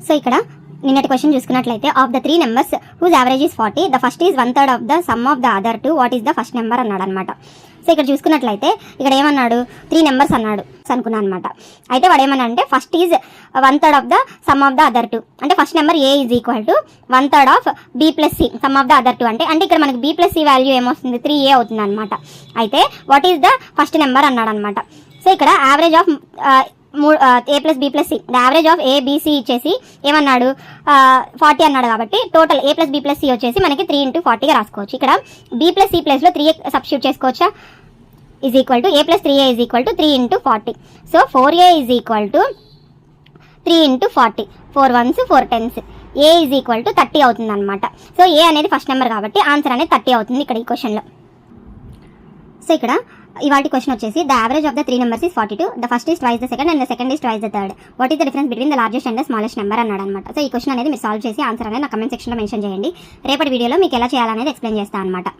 So ఇక్కడ నిన్నటి question చూసుకున్నట్లయితే of the 3 numbers whose average is 40 the first is 1/3 of the sum of the other 2 what is the first number అన్నాడు అనమాట. So ఇక్కడ చూసుకున్నట్లయితే ఇక్కడ ఏమన్నాడు 3 నెంబర్స్ అన్నాడు అనుకున్నాను అనమాట. అయితే వాడు ఏమన్నా అంటే first is 1/3 of the sum of the other 2 అంటే first number A is equal to 1/3 of B plus C sum of the other 2 అంటే ఇక్కడ మనకి బి ప్లస్ సి వాల్యూ ఏమొస్తుంది 3a అవుతుంది అనమాట. అయితే what is the first number అన్నాడు అనమాట. సో ఇక్కడ average of A plus B plus C the average of A BC ఇచ్చేసి ఏమన్నాడు 40 అన్నాడు. కాబట్టి total A plus B plus C వచ్చేసి మనకి 3 × 40గా రాసుకోవచ్చు. ఇక్కడ బి ప్లస్ సి ప్లస్లో 3a సబ్స్టిట్యూట్ చేసుకోవచ్చా is equal to A plus 3a is equal to 3 × 40. So 4a is equal to 3 × 40 4 1s 4 10s A is equal to 30 అవుతుంది అనమాట. So ఏ అనేది first number కాబట్టి ఆన్సర్ అనేది 30 అవుతుంది ఇక్కడ ఈ క్వశ్చన్లో. సో ఇక్కడ ఇవాటి క్వశ్చన్ వచ్చేసి the average of the 3 numbers is 42 the first is twice the second and the second is twice the third what is the difference between the largest and the smallest number అన్నాడు అనమాట. So ఈ question అనేది మీరు solve చేసి answer అనేది నా comment సెక్షన్లో mention చేయండి. రేపటి వీడియోలో మీకు ఎలా చేయాలనేది ఎక్స్ప్లెయిన్ చేస్తాను అనమాట.